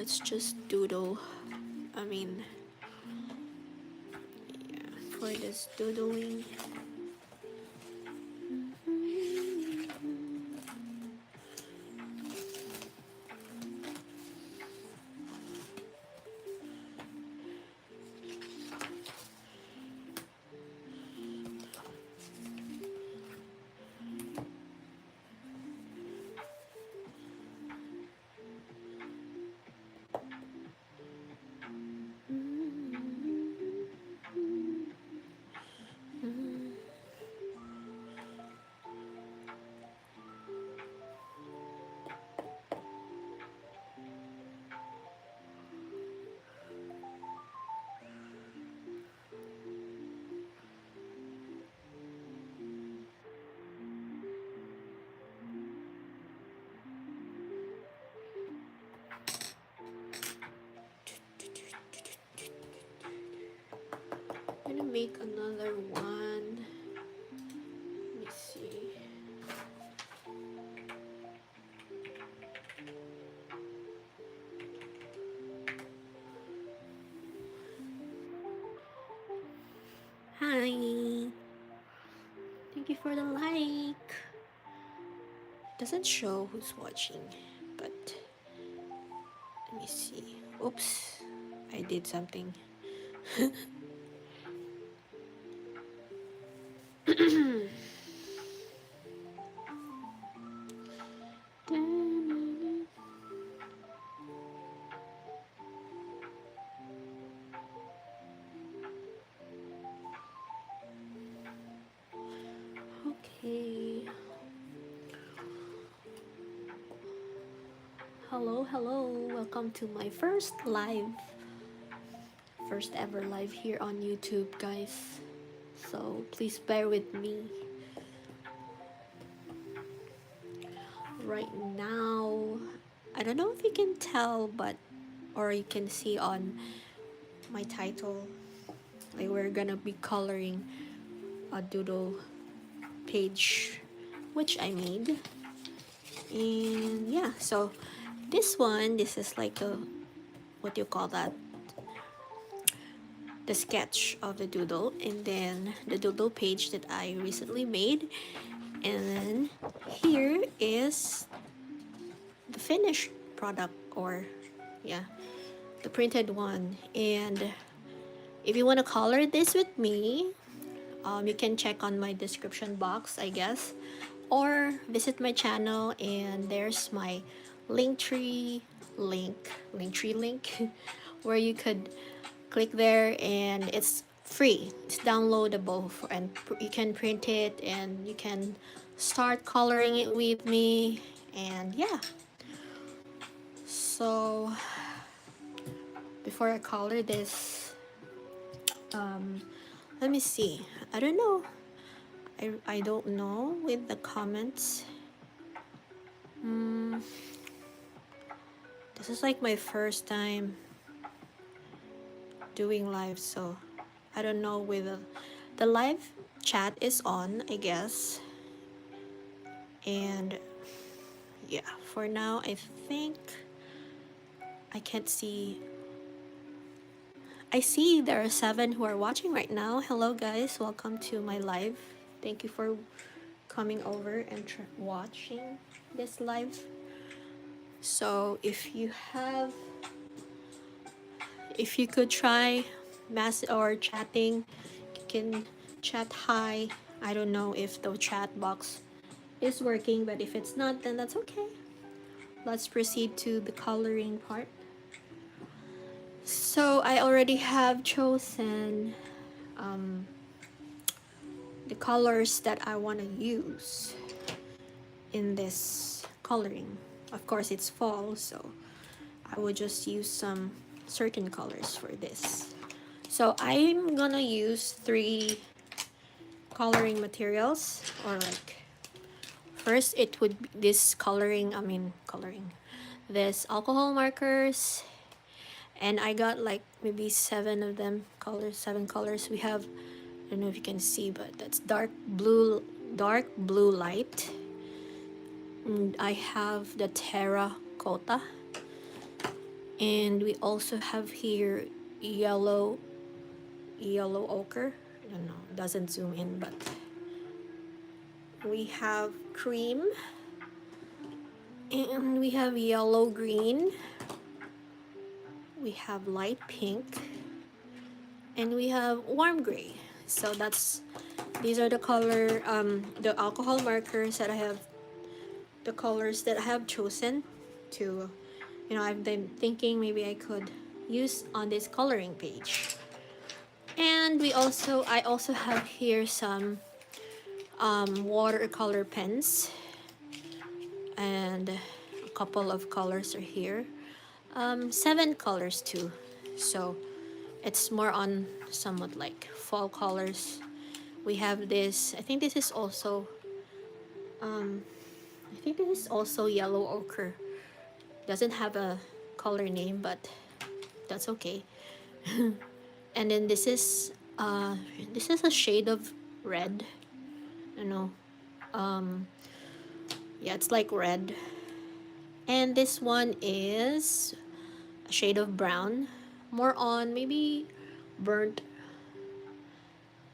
let's just doodle. I mean, yeah, for this doodling. I'm gonna make another one. Let me see. Hi. Thank you for the like. Doesn't show who's watching, but let me see. Oops, I did something. Okay. Hello, hello. Welcome to my first ever live here on YouTube, guys. So please bear with me. Right now, I don't know if you can tell, or you can see on my title, like we're gonna be coloring a doodle page which I made. And yeah, so this is like a, what do you call that, the sketch of the doodle, and then the doodle page that I recently made, and then here is the finished product, or yeah, the printed one. And if you want to color this with me, you can check on my description box, I guess, or visit my channel, and there's my Linktree link where you could click there, and it's free, it's downloadable, and you can print it and you can start coloring it with me. And yeah, so before I color this, let me see, I don't know, I don't know with the comments. This is like my first time doing live, so I don't know whether the live chat is on, I guess. And yeah, for now I think I can't see. I see there are 7 who are watching right now. Hello guys, welcome to my live. Thank you for coming over and watching this live. So if you could try or chatting, you can chat hi. I don't know if the chat box is working, but if it's not, then that's okay. Let's proceed to the coloring part. So I already have chosen the colors that I want to use in this coloring. Of course, it's fall, so I will just use some certain colors for this. So I'm gonna use 3 coloring materials, or like, first it would be this this alcohol markers, and I got like maybe 7 of them, 7 colors. We have, I don't know if you can see, but that's dark blue light, and I have the terracotta, And we also have here yellow ochre. I don't know, doesn't zoom in, but we have cream, and we have yellow green, we have light pink, and we have warm gray. So these are the the alcohol markers that I have, the colors that I have chosen to, I've been thinking maybe I could use on this coloring page. And I also have here some watercolor pens, and a couple of colors are here. 7 colors too. So it's more on somewhat like fall colors. We have this, I think this is also yellow ochre. Doesn't have a color name, but that's okay. And then this is a shade of red. You know, yeah, it's like red. And this one is a shade of brown, more on maybe burnt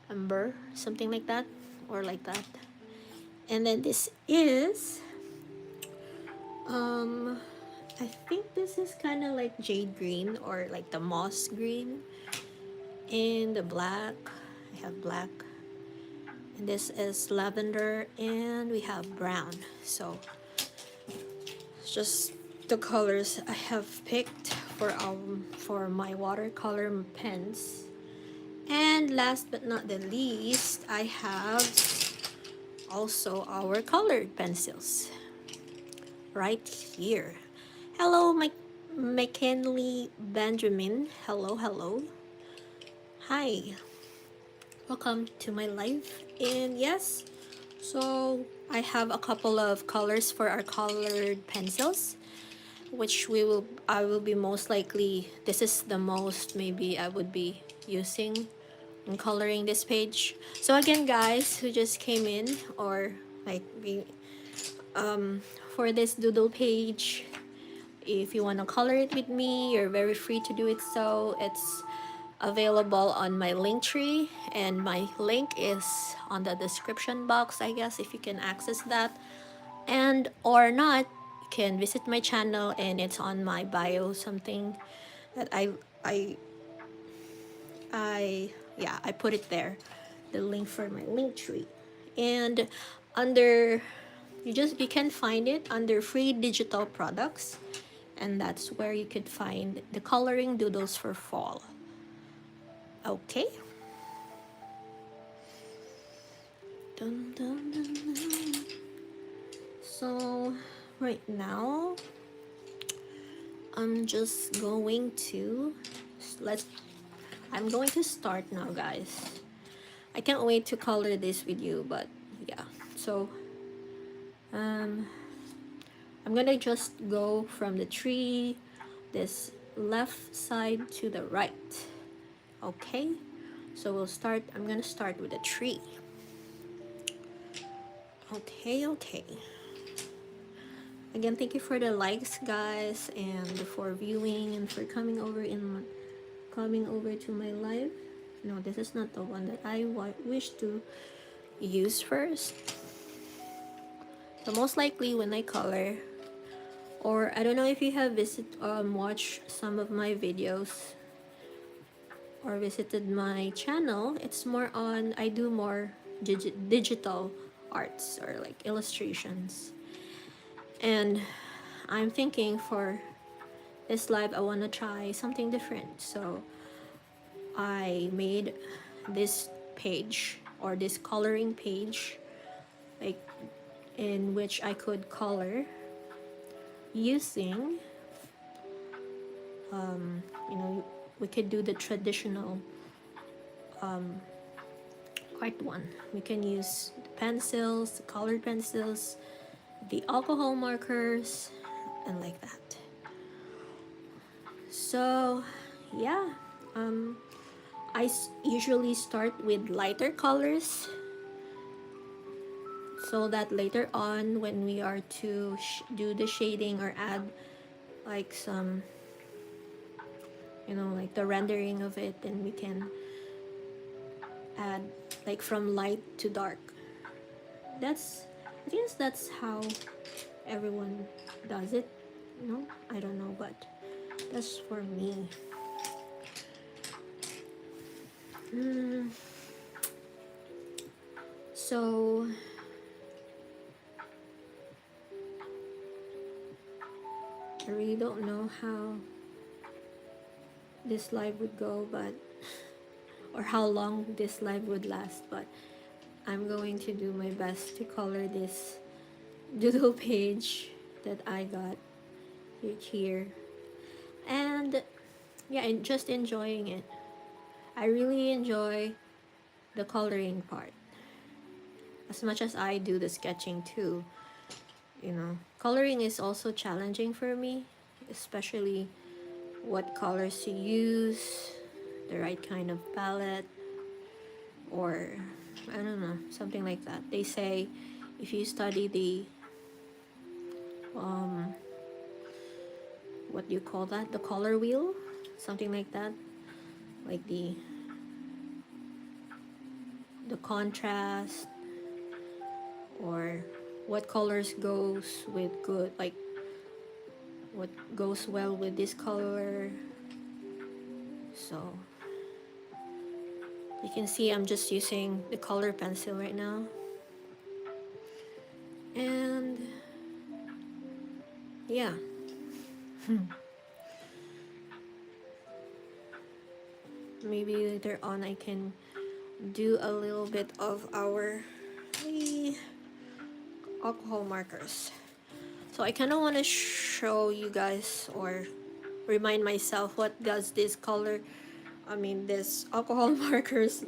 umber, something like that, or like that. And then this is, I think this is kind of like jade green or like the moss green. And the black, I have black. And this is lavender, and we have brown. So it's just the colors I have picked for my watercolor pens. And last but not the least, I have also our colored pencils right here. Hello, McKinley Benjamin. Hello, hello. Hi. Welcome to my live. And yes, so I have a couple of colors for our colored pencils, which I will be most likely, this is the most maybe I would be using in coloring this page. So again, guys who just came in, or like for this doodle page, if you want to color it with me, you're very free to do it. So it's available on my Linktree, and my link is on the description box, I guess, if you can access that. And or not, you can visit my channel, and it's on my bio, something that I put it there, the link for my Linktree. And under, you can find it under free digital products, and that's where you could find the coloring doodles for fall. Okay. Dun, dun, dun, dun. So right now I'm just going to I'm going to start now, guys. I can't wait to color this with you, but yeah. So I'm gonna just go from the tree, this left side to the right. Okay, so I'm gonna start with a tree. Okay. Again, thank you for the likes, guys, and for viewing, and for coming over to my live. No, this is not the one that I wish to use first. So most likely when I color, or I don't know if you have watched some of my videos or visited my channel, it's more on, I do more digital arts or like illustrations. And I'm thinking for this live I want to try something different. So I made this page, or this coloring page, like in which I could color using we could do the traditional art one. We can use the pencils, the colored pencils, the alcohol markers, and like that. So yeah, I usually start with lighter colors, so that later on when we are to do the shading or add like some you know, like the rendering of it, and we can add like from light to dark. I guess that's how everyone does it. No, I don't know, but that's for me. So I really don't know how this live would go, but or how long this live would last, but I'm going to do my best to color this doodle page that I got here. And yeah, and just enjoying it. I really enjoy the coloring part as much as I do the sketching too. You know, coloring is also challenging for me, especially what colors to use, the right kind of palette, or I don't know, something like that. They say if you study the what do you call that? The color wheel, something like that, like the contrast, or what colors goes with good, like what goes well with this color. So you can see I'm just using the color pencil right now, and yeah. Maybe later on I can do a little bit of our alcohol markers. So I kind of want to show you guys, or remind myself, what does this color, I mean this alcohol markers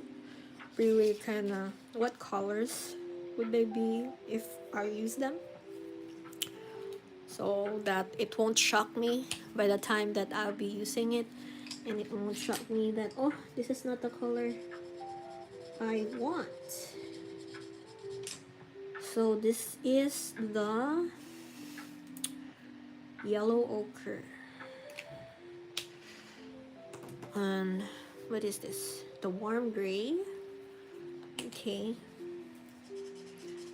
really kind of, what colors would they be if I use them, so that it won't shock me by the time that I'll be using it, and it won't shock me that, oh, this is not the color I want. So this is the yellow ochre. And what is this? The warm gray. Okay.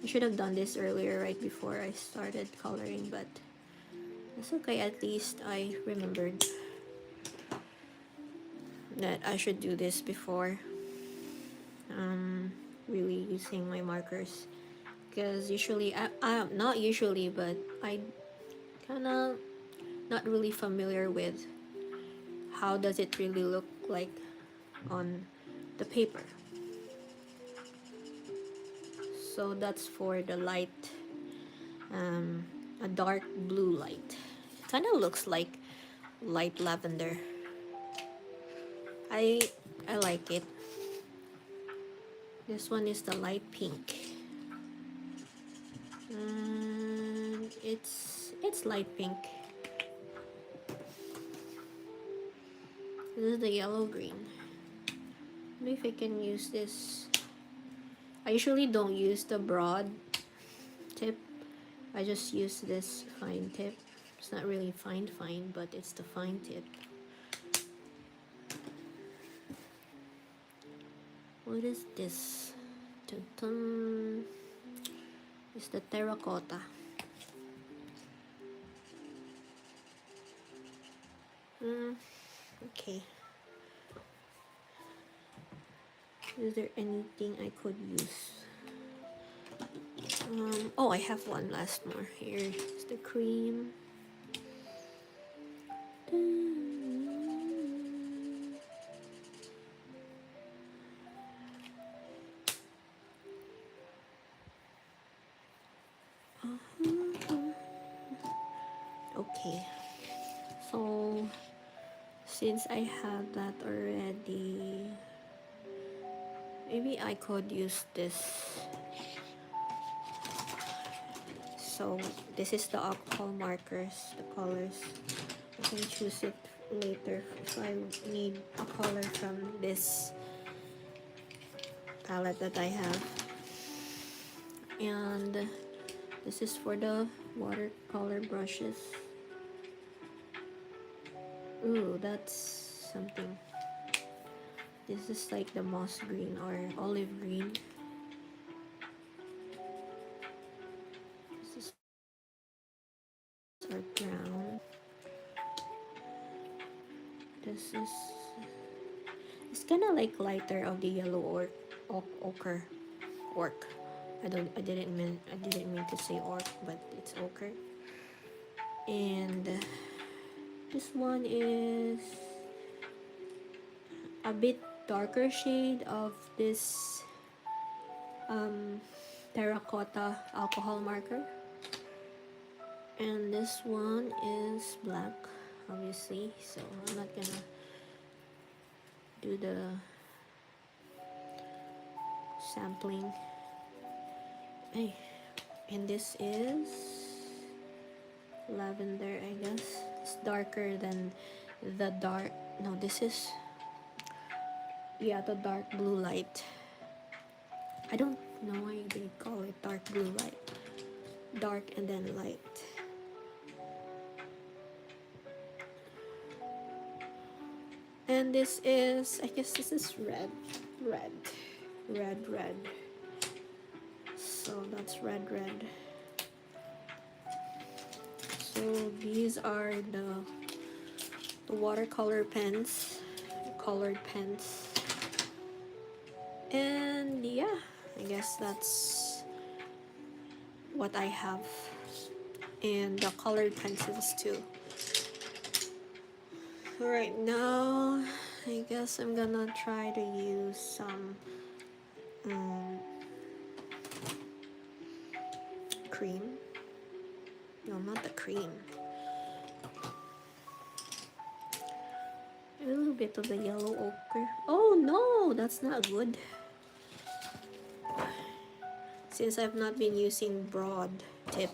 I should have done this earlier, right before I started coloring, but it's okay. At least I remembered that I should do this before really using my markers, because usually I not usually, but I kind of not really familiar with how does it really look like on the paper. So that's for the light, a dark blue light. It kind of looks like light lavender. I like it. This one is the light pink, and it's light pink. This is the yellow green. Maybe if I can use this. I usually don't use the broad tip. I just use this fine tip. It's not really fine, but it's the fine tip. What is this? Dun -dun. It's the terracotta. Okay. Is there anything I could use? Oh, I have one last more. Here's the cream. Okay, so since I have that already, maybe I could use this. So this is the alcohol markers, the colors. I can choose it later if I need a color from this palette that I have. And this is for the watercolor brushes. Ooh, that's something. This is like the moss green or olive green. This is our brown. This is, it's kind of like lighter of the yellow or ochre. I didn't mean to say orc, but it's ochre. And this one is a bit darker shade of this terracotta alcohol marker. And this one is black, obviously, so I'm not gonna do the sampling. Hey, and this is lavender, I guess. It's darker than the dark, no, this is, yeah, the dark blue light. I don't know why they call it dark blue light. Dark and then light. And this is, I guess this is red. So that's red. So these are the watercolor pens, colored pens. And yeah, I guess that's what I have. And the colored pencils too. Right now, I guess I'm gonna try to use some cream. No, not the cream. A little bit of the yellow ochre. Oh no, that's not good. Since I've not been using broad tip,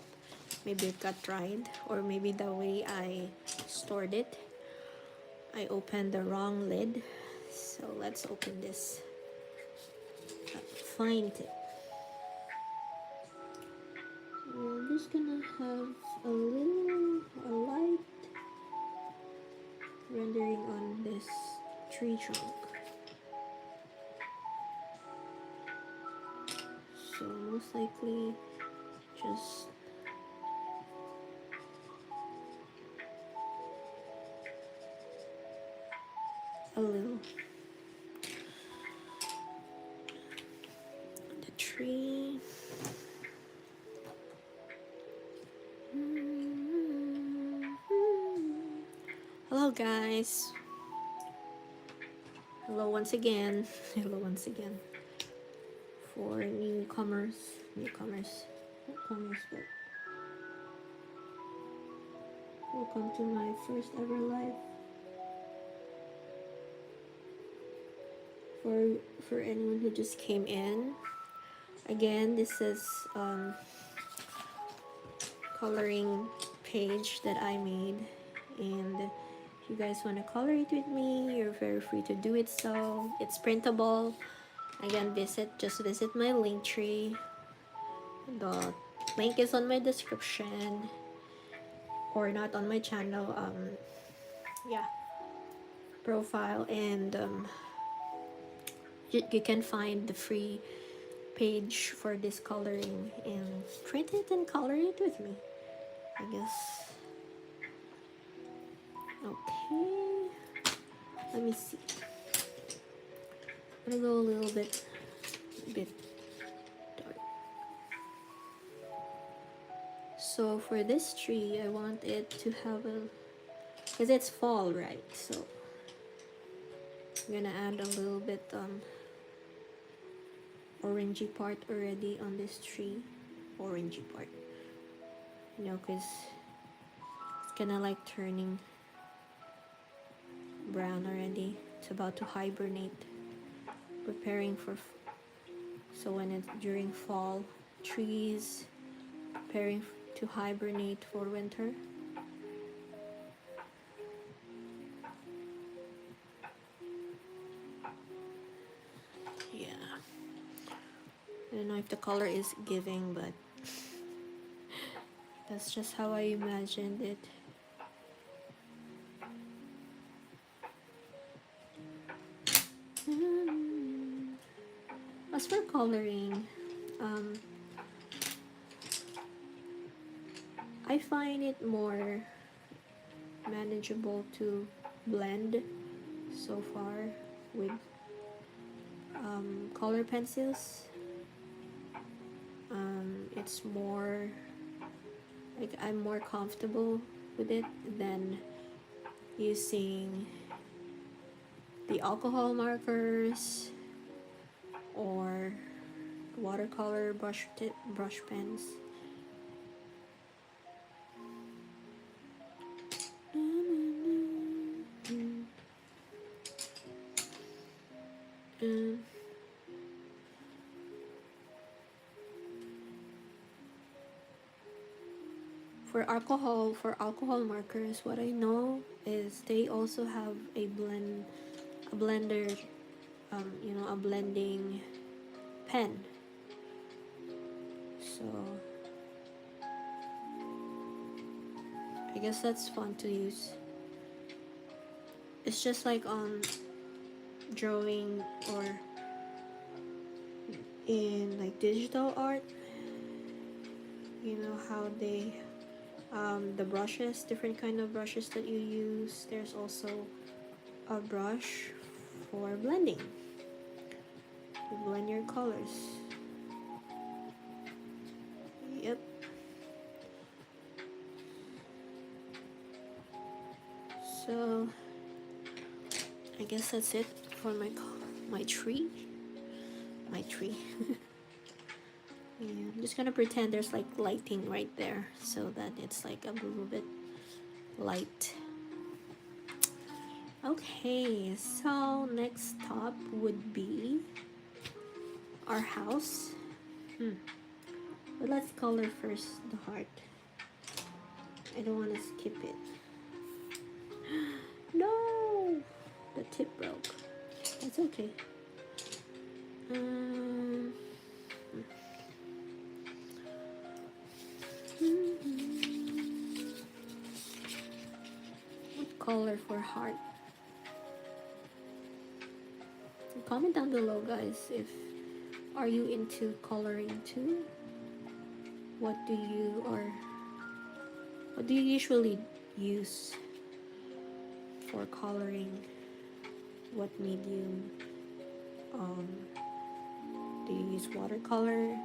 maybe it got dried, or maybe the way I stored it, I opened the wrong lid. So let's open this fine tip. We're just gonna have a light rendering on this tree trunk. So most likely just a little. The tree. Hello guys. Hello once again. Hello once again. For newcomers, but welcome to my first ever live. For anyone who just came in, again, this is coloring page that I made, and if you guys want to color it with me, you're very free to do it. So it's printable. Again, just visit my Linktree. The link is on my description, or not on my channel profile, and you can find the free page for this coloring and print it and color it with me, I guess. Okay, let me see. I'm gonna go a little bit dark. So for this tree, I want it to have because it's fall, right? So I'm gonna add a little bit orangey part already on this tree. Orangey part, you know, because it's kind of like turning brown already. It's about to hibernate, preparing for so when it's during fall, trees preparing to hibernate for winter. Yeah, I don't know if the color is giving, but that's just how I imagined it. As for coloring, I find it more manageable to blend so far with color pencils. It's more like I'm more comfortable with it than using the alcohol markers or watercolor brush pens. For alcohol markers, what I know is they also have a blender, a blending pen. So I guess that's fun to use. It's just like on drawing or in like digital art. You know how they the brushes, different kind of brushes that you use. There's also a brush for blending. You blend your colors. Yep. So I guess that's it for my tree. My tree. Yeah, I'm just gonna pretend there's like lighting right there so that it's like a little bit light. Okay, so next stop would be our house. But let's color first the heart. I don't want to skip it. No! The tip broke. That's okay. What color for heart? Comment down below, guys, if are you into coloring too? What do you usually use for coloring? What medium? Do you use watercolor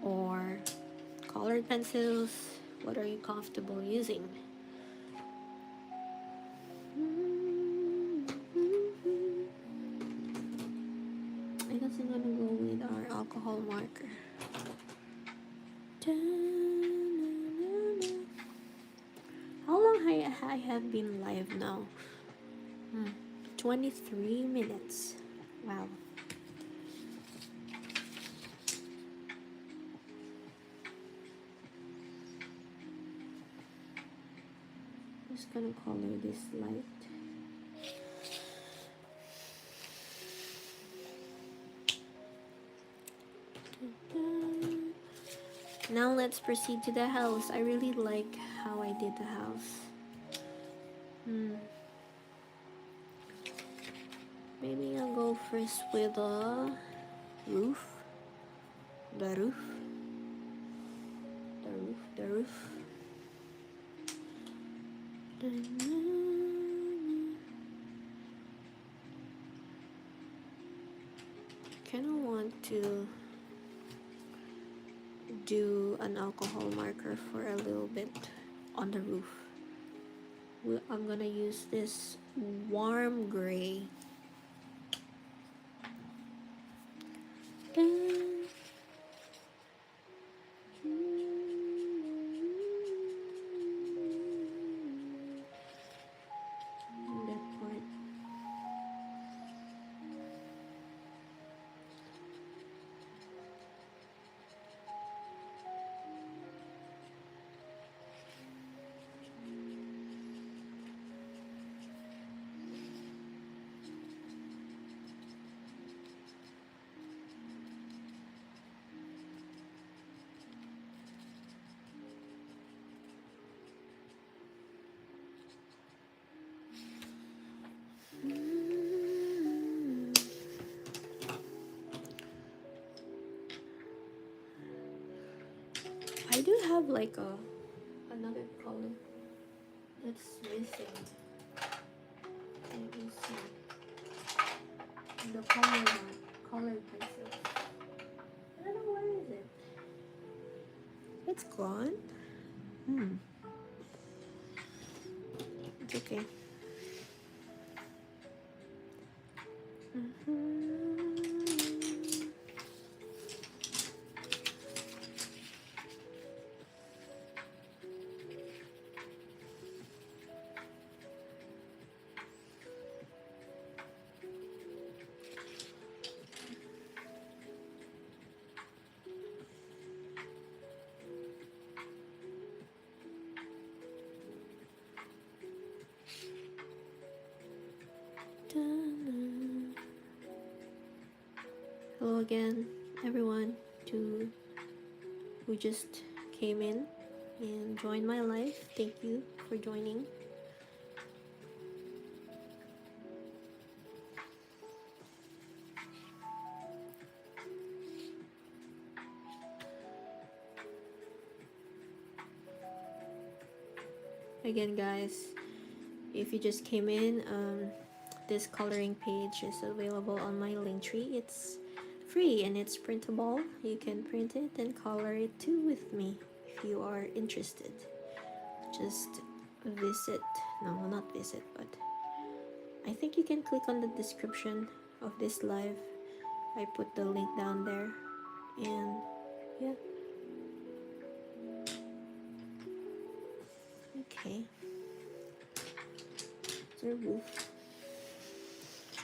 or colored pencils? What are you comfortable using? I guess I'm gonna go with our alcohol marker. How long I have been live now? 23 minutes. Wow. I'm just gonna color this light. Now let's proceed to the house. I really like how I did the house. Maybe I'll go first with the roof. The roof. Kinda want to do an alcohol marker for a little bit on the roof. I'm gonna use this warm gray. That part. have like another color that's missing. Let me see. The colored pencil. I don't know, where is it? It's gone. It's okay. Hello again, everyone, to who just came in and joined my life. Thank you for joining. Again, guys, if you just came in, this coloring page is available on my Linktree. It's free and it's printable. You can print it and color it too with me if you are interested. Just visit, no, not visit, but I think you can click on the description of this live. I put the link down there, and yeah. Okay. The roof.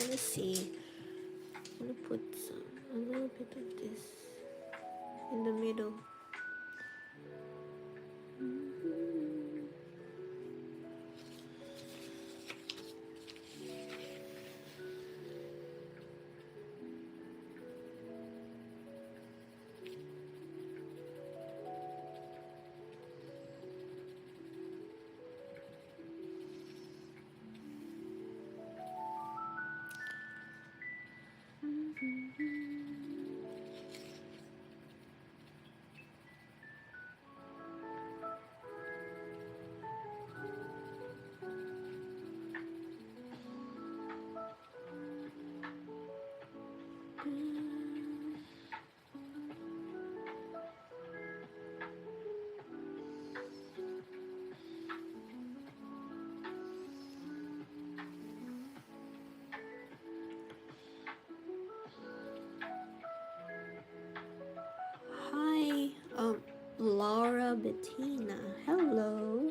Let me see. I'm gonna put a little bit of this in the middle. Hi, Laura Bettina. Hello,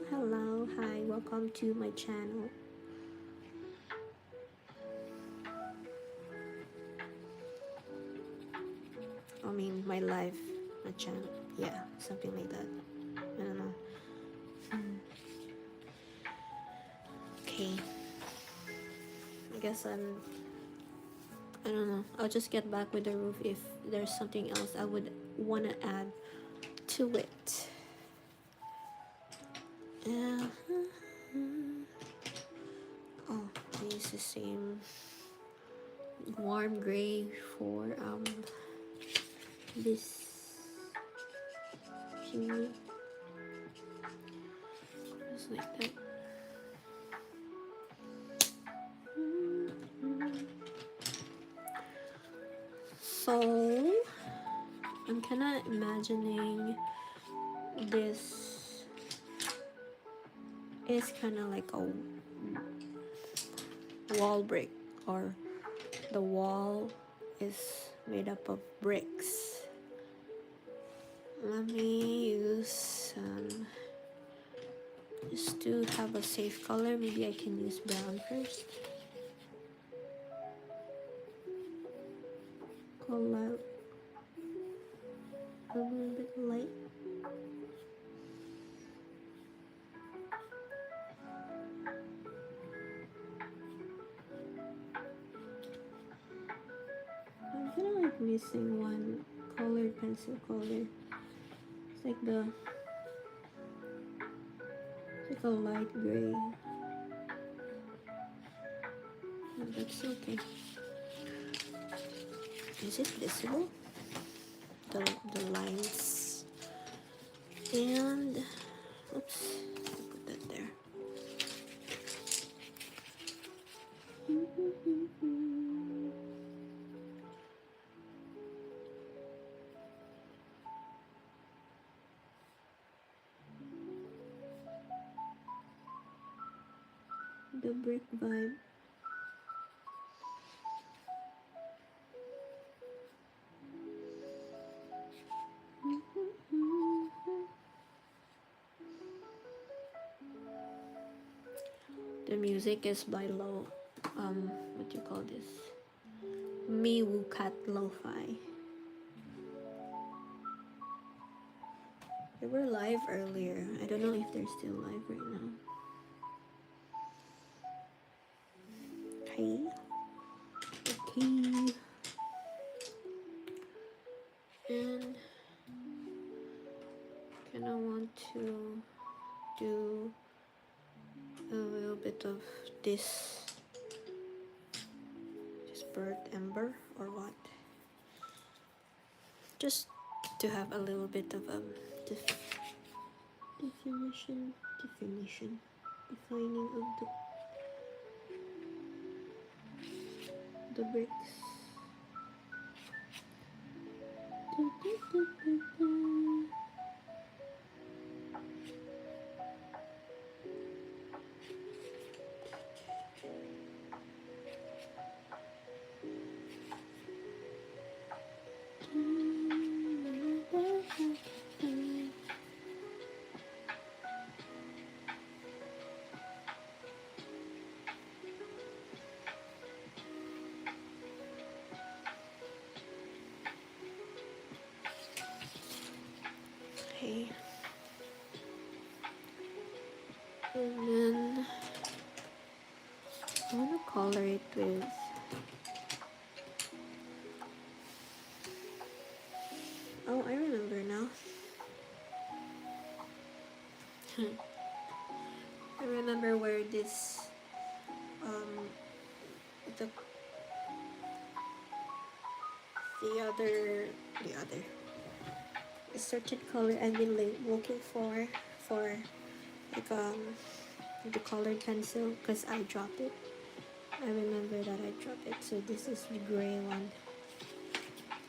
hi, welcome to my channel. I mean, my live, my channel. Yeah, something like that. I don't know. Okay. I guess I don't know. I'll just get back with the roof if there's something else I would want to add to it. Yeah. Oh, I use the same warm gray for this thingy. Just like that. So I'm kind of imagining this is kind of like a wall brick, or the wall is made up of bricks. Let me use just to have a safe color. Maybe I can use brown first. Color a little bit light. I'm kind of like missing one colored pencil color. It's like a light gray. But that's okay. Is it visible? The lines. And oops, put that there. The brick vibe. The music is by what do you call this? Miwu Cat Lo-Fi. They were live earlier. I don't know if they're still live right now. Okay. Okay. And kind of want to do a little bit of this burnt ember or what, just to have a little bit of definition, defining of the bricks. Okay. And then I want to color it with I remember now. I remember where this the other a certain color I've been looking for like the colored pencil, because I dropped it. I remember that I dropped it. So this is the gray one.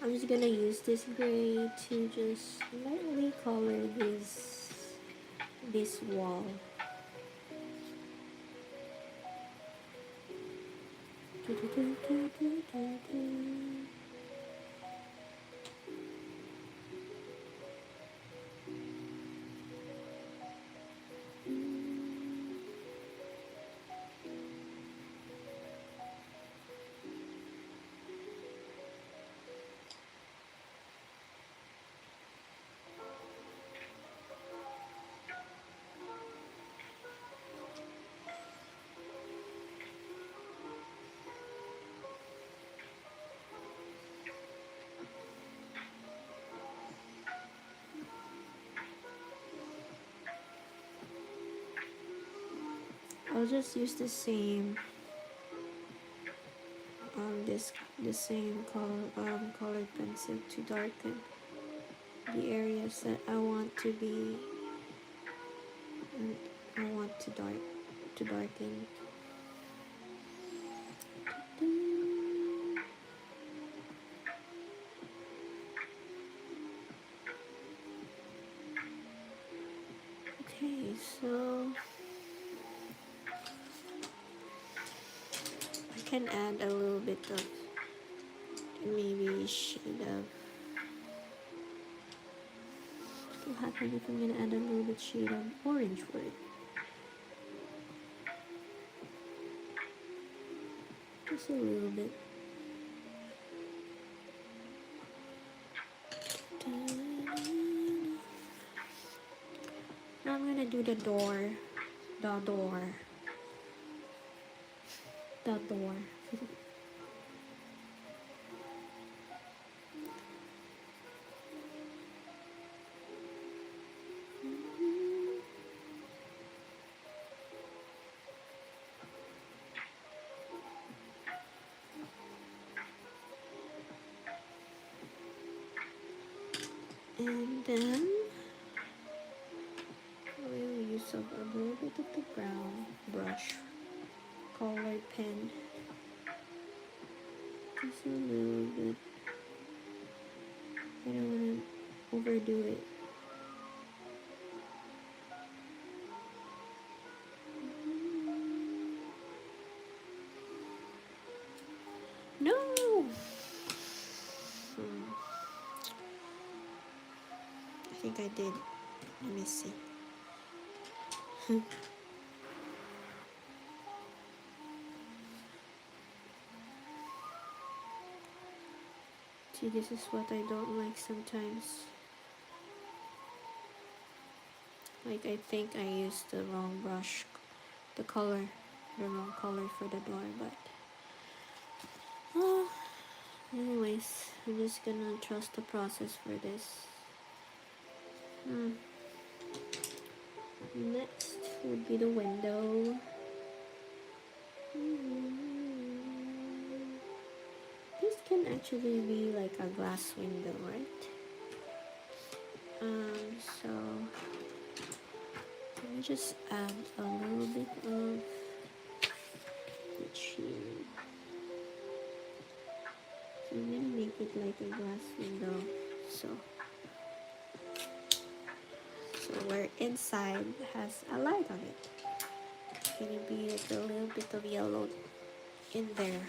I'm just gonna use this gray to just lightly color this wall. I'll just use the same the same colored pencil to darken the areas that I want to be I want to darken. Okay, so I can add a little bit of maybe shade of. What will happen if I'm gonna add a little bit shade of orange for it? Just a little bit. Now I'm gonna do the door. The door. And then brown brush, colored pen, just a little bit. I don't want to overdo it. No! I think I did. Let me see. See, this is what I don't like sometimes. Like, I think I used the wrong brush, the wrong color for the door, but anyways, I'm just gonna trust the process for this. Next would be the window. This can actually be like a glass window, right? So let me just add a little bit of shade. So I'm gonna make it like a glass window. So where inside has a light on it, it's gonna be like a little bit of yellow in there.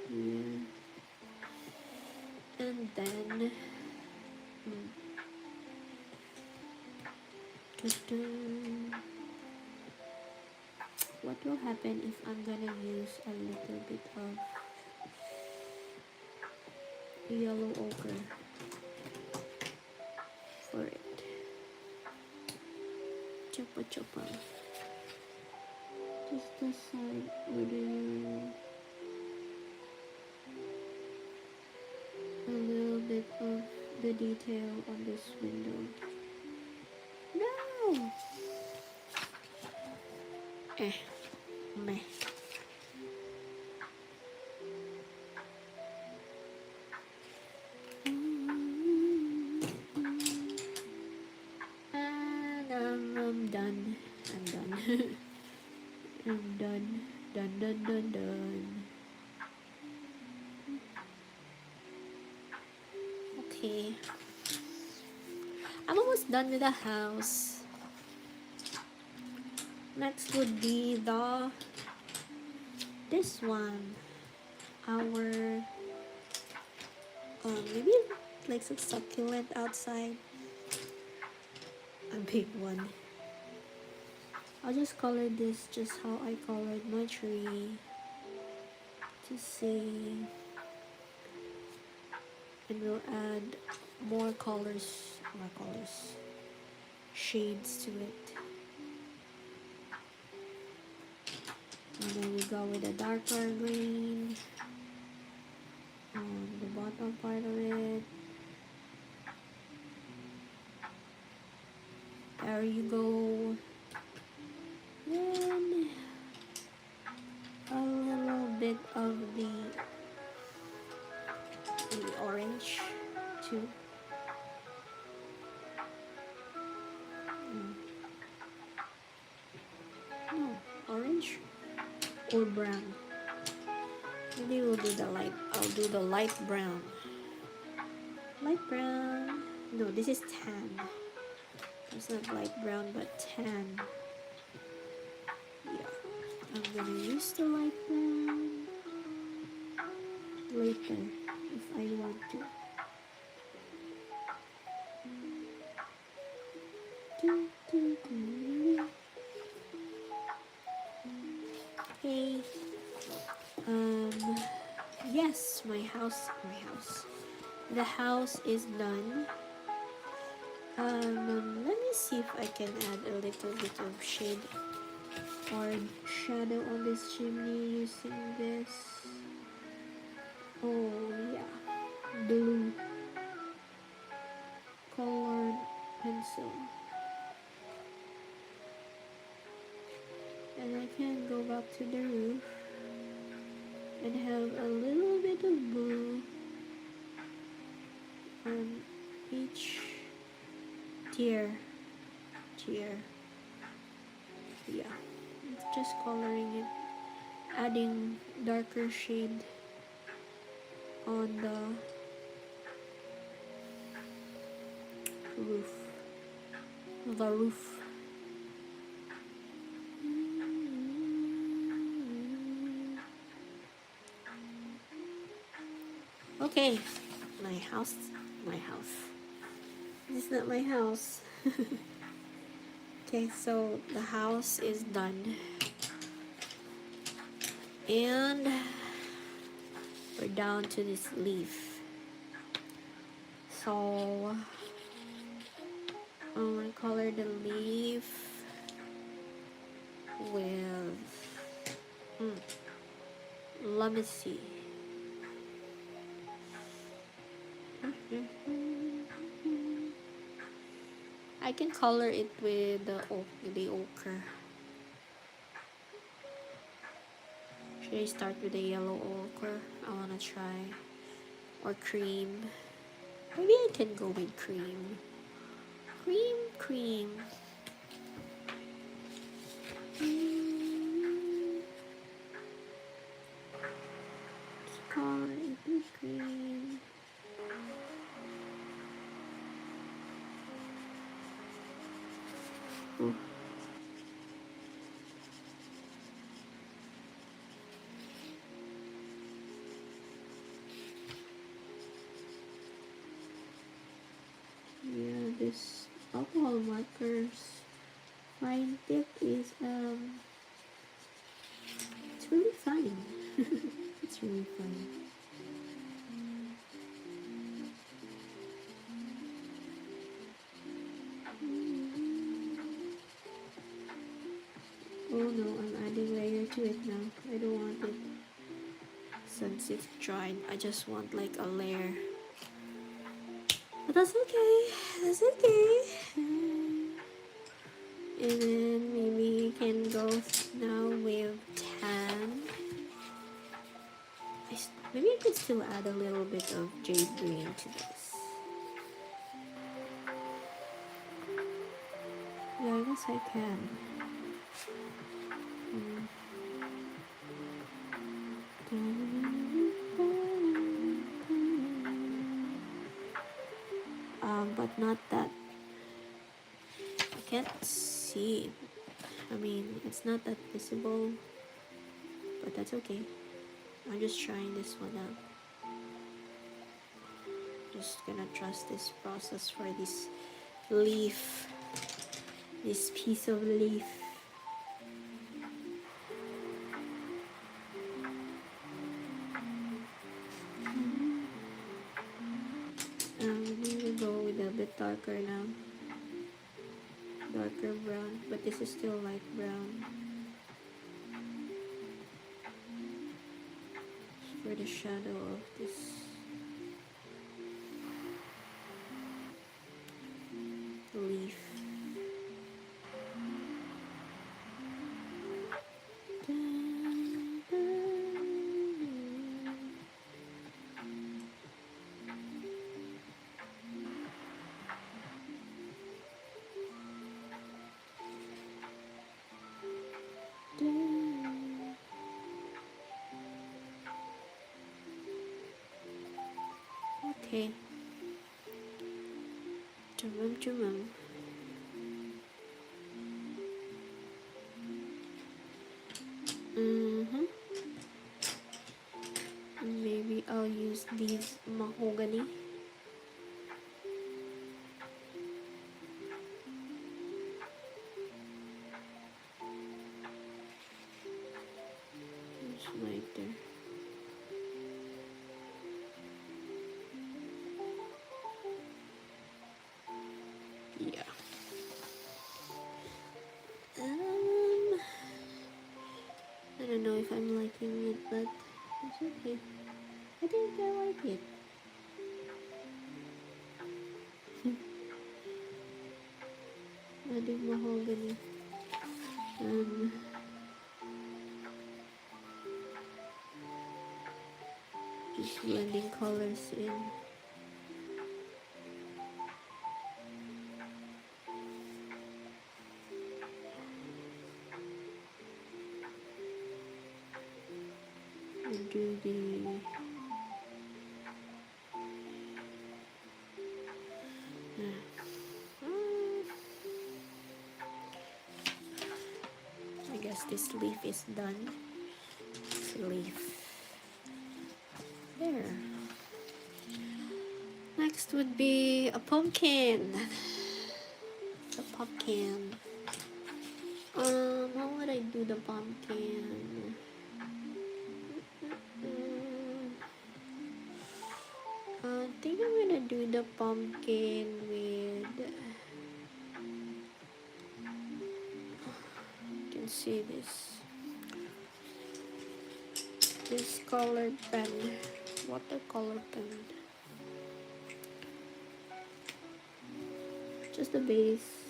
Yeah. And then what will happen if I'm gonna use a little bit of yellow ochre for it? Choppa. Just the side where the yellow. A little bit of the detail on this window. No! Meh. And I'm done. I'm done. Done. Okay. I'm almost done with the house. Next would be this one. Our maybe like some succulent outside. A big one. I'll just color this just how I colored my tree. To see. And we'll add more colors, shades to it. And then we go with a darker green on the bottom part of it. There you go. Then a little bit of the orange too. No, orange or brown. Maybe we'll do the light. I'll do the light brown. Light brown. No, this is tan. It's not light brown, but tan. Yeah, I'm gonna use the light brown later if I want to. Hey, yes, my house. The house is done. Let me see if I can add a little bit of shade or shadow on this chimney using this. Oh yeah, blue colored pencil. And I can go back to the roof and have a little bit of blue on each tier. Yeah, it's just coloring it, adding darker shade on roof the roof. Okay, my house. This is not my house. Okay, so the house is done. And we're down to this leaf. So I'm gonna color the leaf with let me see. I can color it with the ochre. Should I start with the yellow ochre? I wanna try. Or cream. Maybe I can go with cream. Cream. Let's color it with cream. Oh. Yeah, this alcohol markers fine tip is it's really fine. It's really fine. Oh no, I'm adding layer to it now. I don't want it. Since it's dried, I just want like a layer. But that's okay. That's okay. And then maybe you can go now with tan. Maybe I could still add a little bit of jade green to this. Yeah, I guess I can. But not that. I can't see. I mean, it's not that visible, but that's okay. I'm just trying this one out. Just gonna trust this process for this leaf, this piece of leaf. I'm gonna go with a bit darker now. Darker brown, but this is still light brown. For the shadow of this leaf. Okay. Chumum. Maybe I'll use these mahogany. Just right there. Yeah. I don't know if I'm liking it, but it's okay. I think I like it. Adding mahogany. Just blending colors in. And do the I guess this leaf is done. This leaf. There. Next would be a pumpkin. The pumpkin. How would I do the pumpkin? I think I'm gonna do the pumpkin with. You can see this color pen, watercolor pen. Just the base.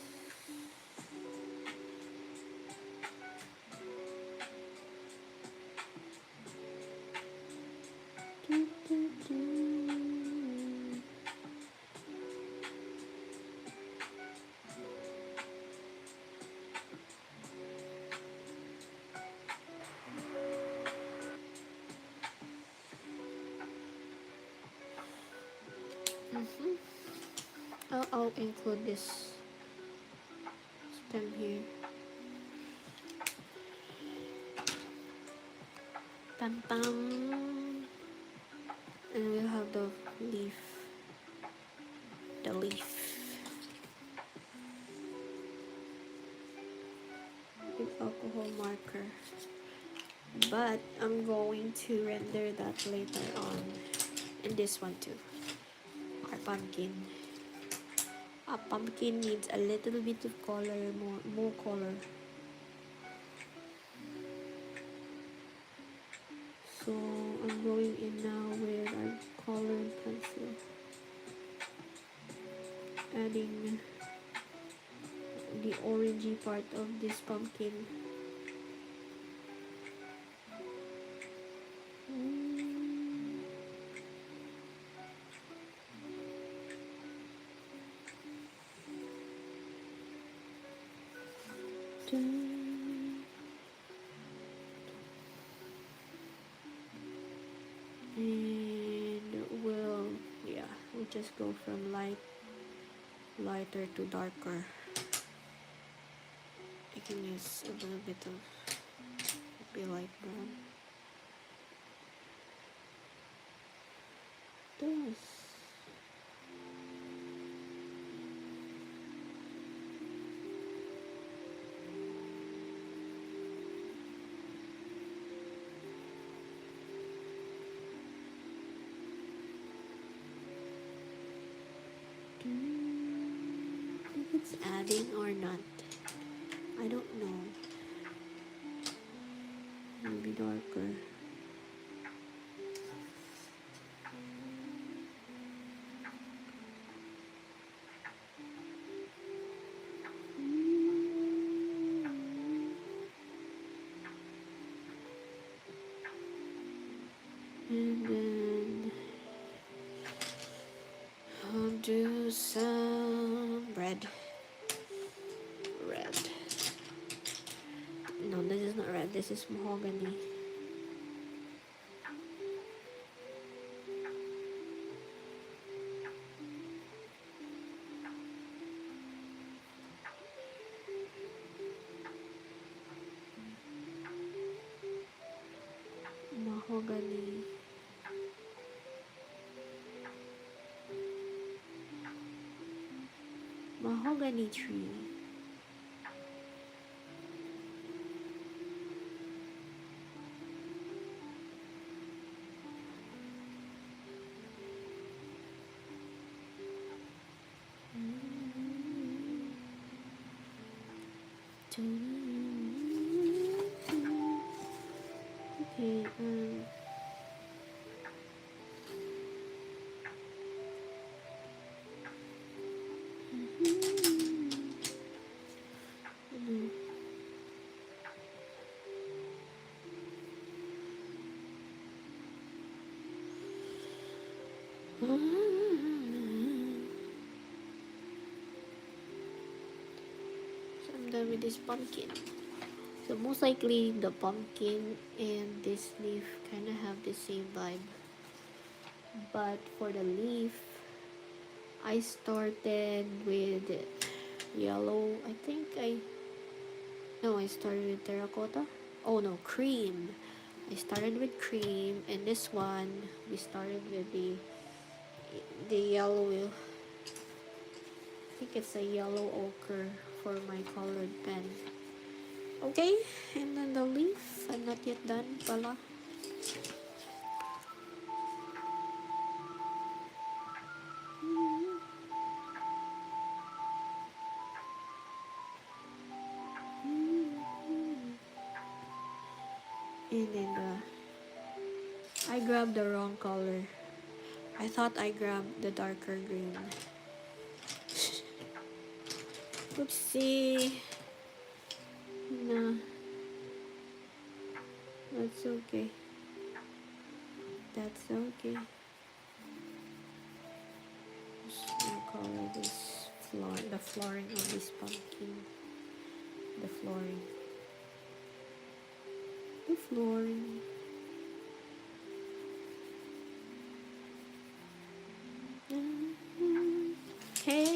I'll include this stem here. Pam pam. And we'll have the leaf. The leaf. With alcohol marker. But I'm going to render that later on. And this one too. Our pumpkin. A pumpkin needs a little bit of color, more color. So I'm going in now with our color pencil, adding the orangey part of this pumpkin. And we'll just go from lighter to darker. I can use a little bit of light brown. This. If it's adding or not, I don't know. Maybe darker. And then I'll do some red. No, this is not red, this is mahogany. Mahogany. Mahogany tree. Okay, done with this pumpkin. So most likely the pumpkin and this leaf kind of have the same vibe. But for the leaf, I started with yellow. I started with terracotta. Oh no, cream. I started with cream, and this one we started with the yellow. I think it's a yellow ochre for my colored pen. Okay, and then the leaf, I'm not yet done pala. And then I grabbed the wrong color. I thought I grabbed the darker green. Oopsie. No. That's okay. That's okay. Just gonna color this the flooring of this pumpkin. The flooring. The flooring. Okay.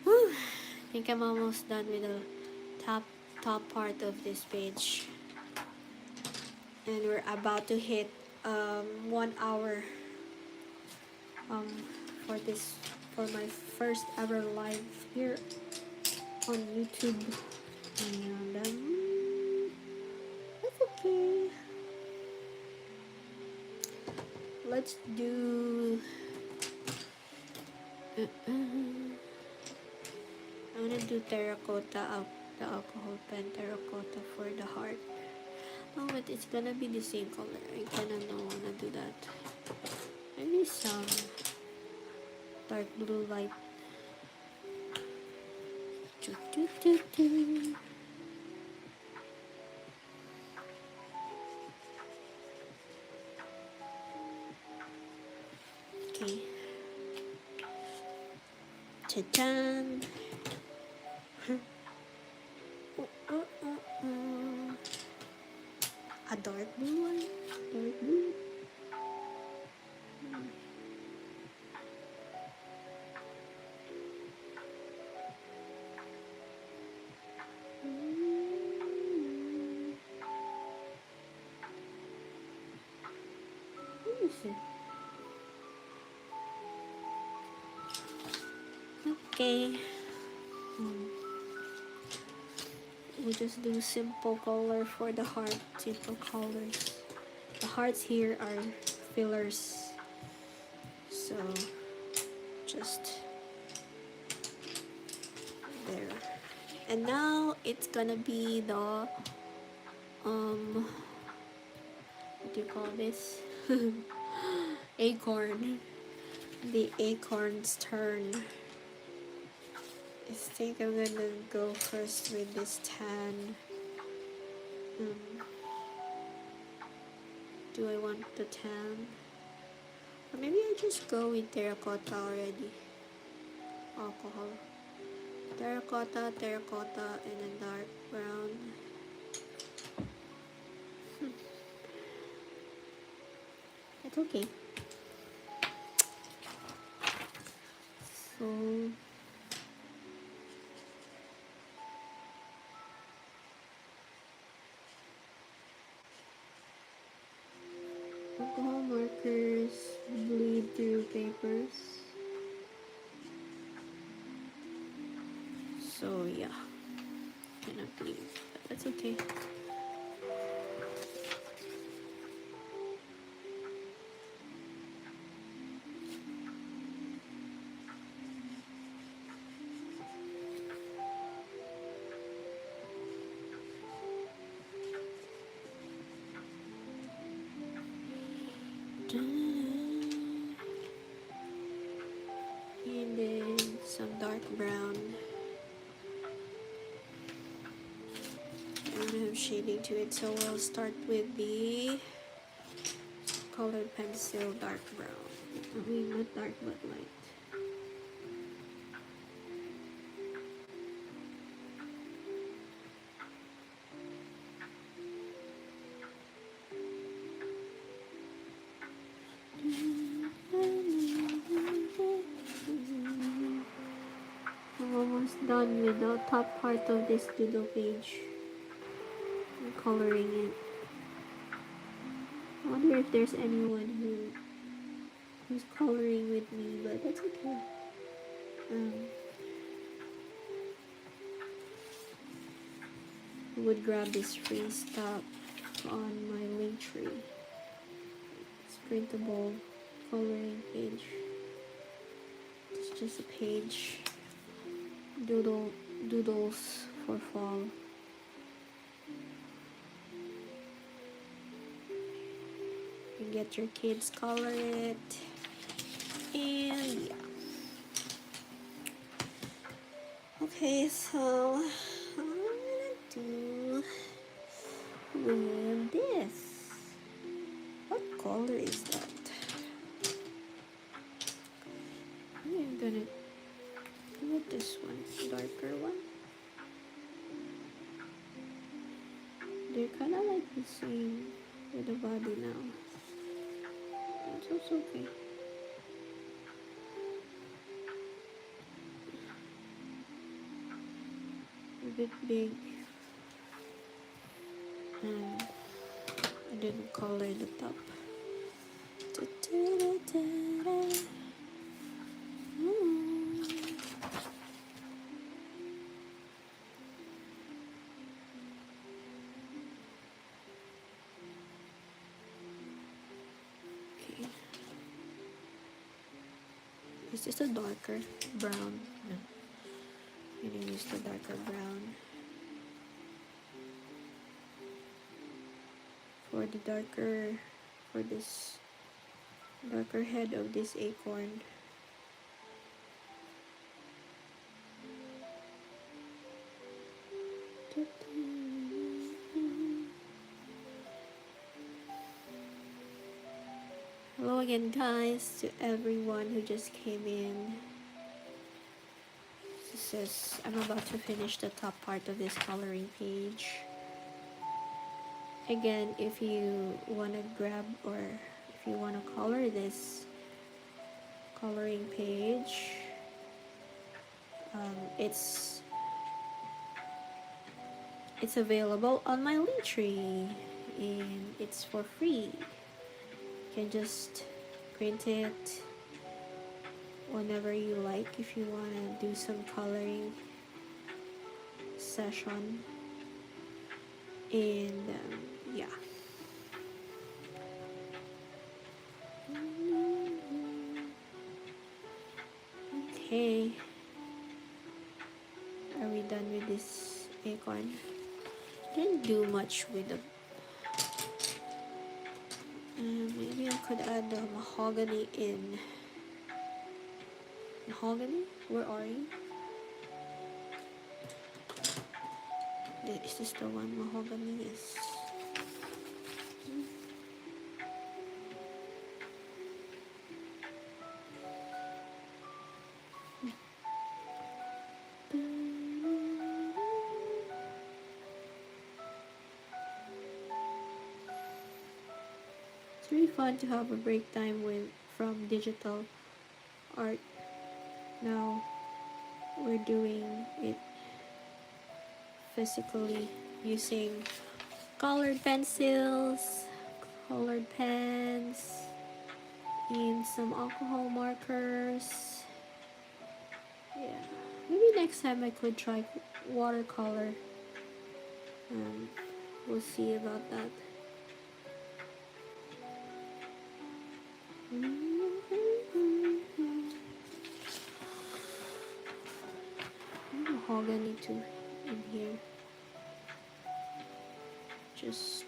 Whew. I think I'm almost done with the top part of this page. And we're about to hit 1 hour for my first ever live here on YouTube. And that's okay. Let's do I'm gonna do terracotta, the alcohol pen terracotta for the heart. Oh, but it's gonna be the same color. I kinda don't wanna do that. Maybe some dark blue light. Okay. Ta-dan! A dark blue one? Dark blue? Let me see. Okay. We'll just do simple color for the heart. Simple colors. The hearts here are fillers. So just there. And now it's gonna be the what do you call this? Acorn. The acorn's turn. I think I'm gonna go first with this tan. Do I want the tan? Or maybe I just go with terracotta already. Alcohol. Terracotta, and then dark brown. That's okay. So alcohol markers bleed through papers. So yeah, cannot bleed, but that's okay. And then some dark brown. I don't have shading to it, so we'll start with the colored pencil dark brown. I mean, not dark but light. almost done with the top part of this doodle page. I'm coloring it. I wonder if there's anyone who's coloring with me, but that's okay. I would grab this free stuff on my Linktree. It's printable coloring page. It's just a page. Doodles for fall. You get your kids color it, and yeah. Okay, so I'm gonna do with this. What color is that? I'm gonna go with this one, darker one. They're kind of like the same with the body now. It's also okay. A bit big. And I didn't color the top. Okay. Is this a darker brown? No. I'm gonna use the darker brown. For this darker head of this acorn. Hello again, guys, to everyone who just came in. This is, I'm about to finish the top part of this coloring page. Again, if you want to grab or if you want to color this coloring page, it's available on my Linktree and it's for free. You can just print it whenever you like if you want to do some coloring session. And yeah. Okay, are we done with this acorn? Didn't do much with the maybe I could add the mahogany in. Mahogany? Where are you? Is this the one? Mahogany is. It's really fun to have a break time from digital art. Now we're doing it physically using colored pencils, colored pens, and some alcohol markers. Yeah, maybe next time I could try watercolor. We'll see about that. Mahogany too in here. Just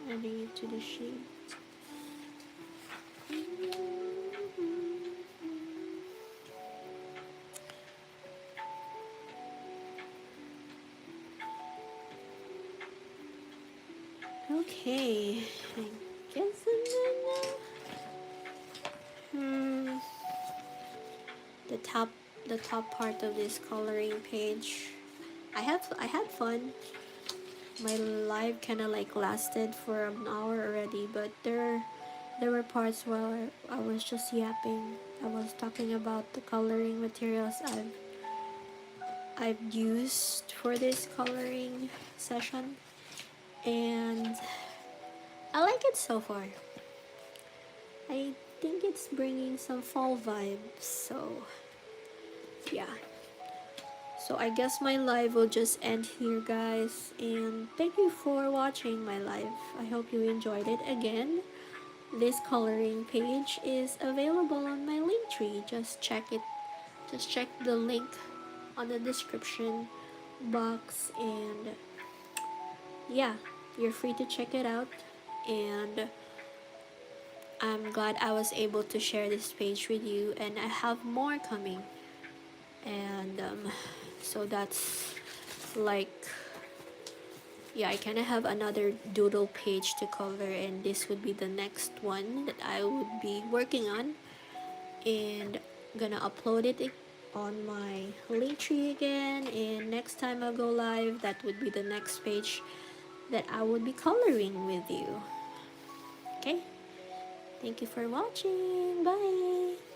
adding it to the shade. Okay, I guess I'm gonna the top part of this coloring page. I had fun. My live kind of like lasted for an hour already, but there were parts where I was just yapping. I was talking about the coloring materials I've used for this coloring session, and I like it so far. I think it's bringing some fall vibes, so yeah. So I guess my live will just end here, guys, and thank you for watching my live. I hope you enjoyed it. Again, this coloring page is available on my Linktree. Just check it. Just check the link on the description box, and yeah, you're free to check it out. And I'm glad I was able to share this page with you, and I have more coming. And so that's like, yeah, I kind of have another doodle page to cover, and this would be the next one that I would be working on, and gonna upload it on my Linktree again. And next time I go live, that would be the next page that I would be coloring with you. Okay, thank you for watching. Bye.